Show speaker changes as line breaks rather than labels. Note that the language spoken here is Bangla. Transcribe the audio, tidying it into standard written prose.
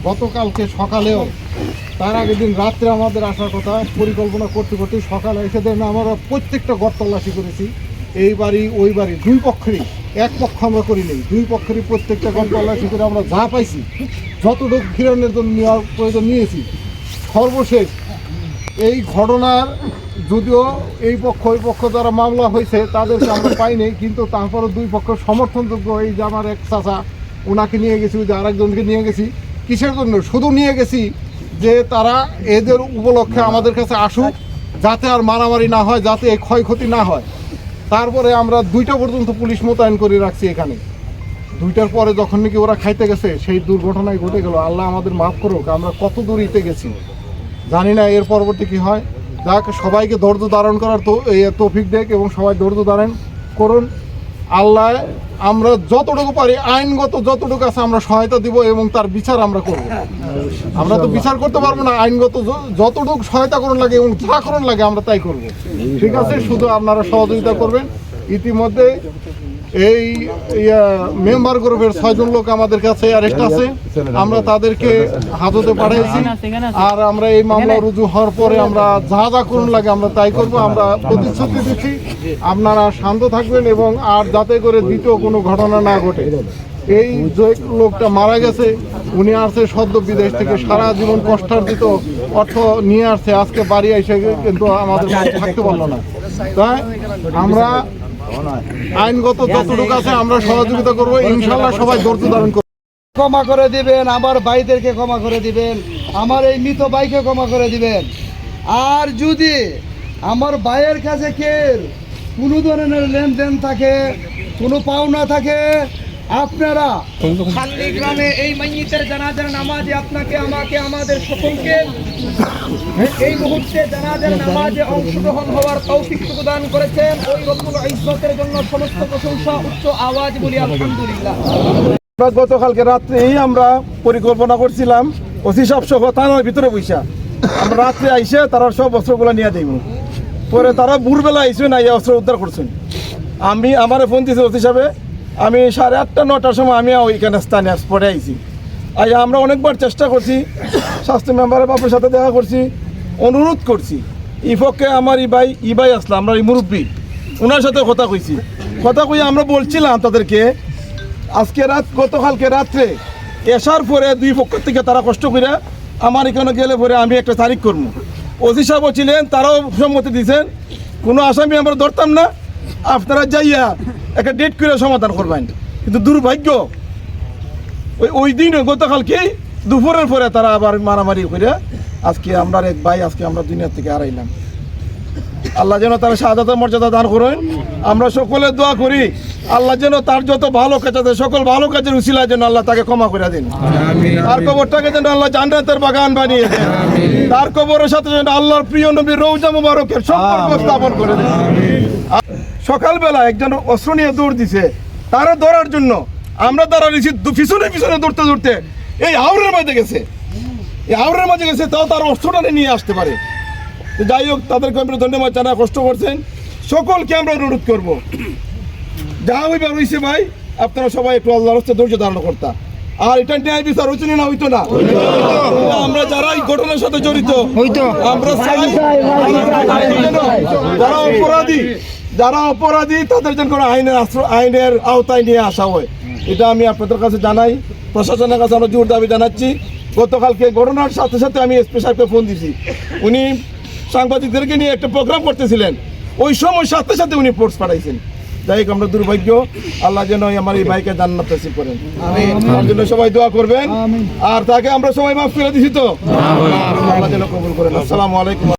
গতকালকে সকালেও তার আগের দিন রাত্রে আমাদের আসার কথা পরিকল্পনা করতে করতে সকালে এসে দেন আমরা প্রত্যেকটা ঘর তল্লাশি করেছি। এই বাড়ি ওই বাড়ি দুই পক্ষেরই, এক পক্ষ আমরা করি নেই, দুই পক্ষেরই প্রত্যেকটা ঘর তল্লাশি করে আমরা যা পাইছি যতটুকু ফিরানোর জন্য নেওয়ার প্রয়োজন নিয়েছি। সর্বশেষ এই ঘটনার যদিও এই পক্ষ ওই পক্ষ যারা মামলা হয়েছে তাদেরকে আমরা পাইনি, কিন্তু তারপরে দুই পক্ষ সমর্থনযোগ্য এই যে আমার এক চাচা ওনাকে নিয়ে গেছি, ওই যে আরেকজনকে নিয়ে গেছি। কিসের জন্য? শুধু নিয়ে গেছি যে তারা এদের উপলক্ষে আমাদের কাছে আসুক, যাতে আর মারামারি না হয়, যাতে এই ক্ষয়ক্ষতি না হয়। তারপরে আমরা 2টা পর্যন্ত পুলিশ মোতায়েন করে রাখছি এখানে। 2টার পরে যখন নাকি ওরা খাইতে গেছে সেই দুর্ঘটনায় ঘটে গেল। আল্লাহ আমাদের মাফ করুক, আমরা কত দূর ইতে গেছি জানি না এর পরবর্তী কী হয়। যাক, সবাইকে ধৈর্য ধারণ করার তো তৌফিক দেখ এবং সবাই ধৈর্য ধারণ করুন। আল্লাহ আমরা যতটুকু পারি আইনগত যতটুকু আছে আমরা সহায়তা দিব এবং তার বিচার আমরা করব। আমরা তো বিচার করতে পারবো না, আইনগত যতটুকু সহায়তা করুন লাগে এবং যা করুন লাগে আমরা তাই করব। ঠিক আছে, শুধু আপনারা সহযোগিতা করবেন। ইতিমধ্যে এই মেম্বার গ্রুপের 6 জন লোক আমাদের কাছে অ্যারেস্ট আছে, আমরা তাদেরকে হাজতে পাঠিয়েছি। আর আমরা এই মামলা রুজু হওয়ার পরে আমরা যা যা করুন লাগে আমরা তাই করব। আমরা প্রতিশ্রুতি দিচ্ছি আপনারা শান্ত থাকবেন এবং আর যাতে করে দ্বিতীয় কোনো ঘটনা না ঘটে। এই যে লোকটা মারা গেছে উনি আসছে সদ্য বিদেশ থেকে, সারা জীবন কষ্টার্জিত অর্থ নিয়ে আসছে, আজকে বাড়ি এসে কিন্তু আমাদের থাকতে পারলো না। তাই আমরা আইনগত যতটুকু আছে আমরা সহযোগিতা করবো, ইনশাল্লাহ সবাই ধৈর্য ধারণ করবো।
ক্ষমা করে দিবেন, আমার ভাইদেরকে ক্ষমা করে দিবেন, আমার এই মৃত ভাইকে ক্ষমা করে দিবেন। আর যদি আমার ভাইয়ের কাছে কোনো ধরনের লেনদেন থাকে, কোনো পাওনা থাকে, আপনারা খাল্লি গ্রামে এই মাইয়িতের জানাজার নামাজে আপনাকে আমাকে আমাদের সকলকে এই মুহূর্তে জানাজার নামাজে অংশগ্রহণ হওয়ার তৌফিক প্রদান করেছেন। ওই রব্বুল ইজ্জতের জন্য সমস্ত প্রশংসা, উচ্চ আওয়াজ বলি আলহামদুলিল্লাহ।
গতকালকে রাত্রেই আমরা পরিকল্পনা করছিলাম ওসি সব সহ থানার ভিতরে বৈশা আমরা রাত্রে আইসে তারা সব অস্ত্রগুলো নিয়ে দেব। পরে তারা ভোরবেলা আইসে না এই অস্ত্র উদ্ধার করছেন। আমি আমার ফোন দিয়েছি ওসি সাহেবে, আমি 8:30 9টার সময় আমি ওইখানে স্থানীয় স্পটে আইছি। আমরা অনেকবার চেষ্টা করছি, স্বাস্থ্য মেম্বারের বাপের সাথে দেখা করছি, অনুরোধ করছি। পক্ষে আমার ই ভাই আসলাম, আমরা এই মুরব্বী ওনার সাথে কথা কইছি। কথা কই আমরা বলছিলাম তাদেরকে আজকে গতকালকে রাত্রে এসার পরে দুই পক্ষ থেকে তারা কষ্ট করে আমার এখানে গেলে পরে আমি একটা তারিখ করবো। ওসি সাহেবও ছিলেন, তারাও সম্মতি দিয়েছেন। কোনো আসামি আমরা ধরতাম না, আপনারা যাইয়া একটা ডেট করে সমাধান করবেন। কিন্তু দুর্ভাগ্য ওই দিন গতকালকে দুপুরের পরে তারা আবার মারামারি করে আজকে আমরা এক ভাই আজকে আমরা দুনিয়া থেকে হারাইলাম। আল্লাহ যেন তারা শাহাদাতের মর্যাদা দান করেন। আমরা সকলে দোয়া করি আল্লাহ যেন তার যত ভালো কাজ আছে সকল ভালো কাজের উসিলা যেন আল্লাহ তাকে ক্ষমা করে দিন। তার কবরটাকে যেন আল্লাহ জান্নাতের বাগান বানিয়ে দেন। তার কবরের সাথে যেন আল্লাহর প্রিয় নবী রওজা মুবারকের সম্পর্ক স্থাপন করে দেন। সকালবেলা একজন অস্ত্র নিয়ে দৌড় দিছে, তারা ধরার জন্য আমরা দাঁড়াইছি পিছনে পিছনে দৌড়তে দৌড়তে এই হাওড়ের মাঝে গেছে। এই হাওড়ের মাঝে গেছে তাও তার অস্ত্রটা নিয়ে আসতে পারে। যাই হোক, তাদেরকে আমরা ধন্যবাদ জানা, কষ্ট করছেন। সকলকে আমরা অনুরোধ করবো যা হইবার হইছে ভাই আপনারা সবাই একটু আল্লাহর হস্তে ধৈর্য ধারণ করতা। আর এটা ন্যায় বিচার হইতো না, হইতো না। আমরা যারা এই ঘটনার সাথে জড়িত আমরা যারা অপরাধী তাদের জন্য কোনো আইনের আওতায় নিয়ে আসা হয়, এটা আমি আপনাদের কাছে জানাই। প্রশাসনের কাছে আমরা জোর দাবি জানাচ্ছি। গতকালকে ঘটনার সাথে সাথে আমি এসপি সাহেবকে ফোন দিছি, উনি সাংবাদিকদেরকে নিয়ে একটা প্রোগ্রাম করতেছিলেন, ওই সময় সাথে সাথে উনি ফোর্স পাঠাইছেন। যাই হোক, আমরা দুর্ভাগ্য, আল্লাহ যেন আমার এই ভাইকে জান্নাত নসিব করেন, তার জন্য সবাই দোয়া করবেন। আর তাকে আমরা সবাই মাফ করে দিছি তো, আল্লাহ যেন কবুল করেন। আসসালামু আলাইকুম।